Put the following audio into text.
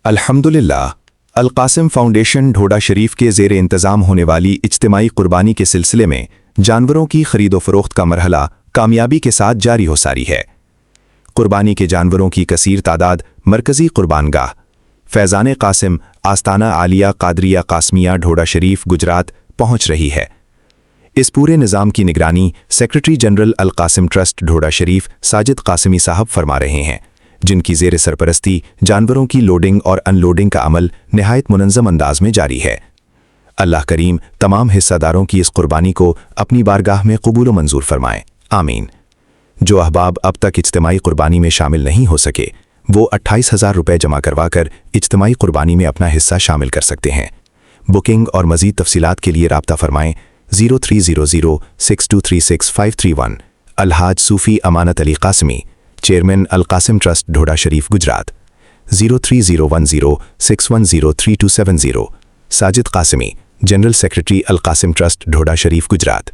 अल्हम्दुलिल्लाह, अलकासिम फाउंडेशन ढोडा शरीफ के ज़ेर इंतज़ाम होने वाली इज्तिमाई कुर्बानी के सिलसिले में जानवरों की खरीदो फरोख्त का मरहला कामयाबी के साथ जारी हो सारी है। कुर्बानी के जानवरों की कसीर तादाद मरकज़ी कुर्बानगाह फैज़ान कासिम आस्ताना आलिया कादरिया कासमिया ढोडा शरीफ गुजरात पहुँच रही है। इस पूरे निज़ाम की निगरानी secretary general Al Qasim trust Dhoda शरीफ साजिद कासिमी साहब फरमा रहे हैं, जिनकी ज़ेर सरपरस्ती जानवरों की लोडिंग और अनलोडिंग का अमल निहायत मुनज़्ज़म अंदाज में जारी है। अल्लाह करीम तमाम हिस्सादारों की इस कुर्बानी को अपनी बारगाह में कबूल मंजूर फरमाएँ, आमीन। जो अहबाब अब तक इज्तिमाई कुर्बानी में शामिल नहीं हो सके, वो 28,000 रुपये जमा करवाकर इज्तिमाई कुर्बानी में अपना हिस्सा शामिल कर सकते हैं। बुकिंग और मज़ीद तफसीलात के लिए राब्ता फरमाएँ 030062365331। अलहाज Sufi Amanat Ali Qasmi, chairman Alqasim trust Dhoda Sharif Gujrat. 030106103270। Sajid Qasmi, general secretary Alqasim trust Dhoda Sharif Gujarat.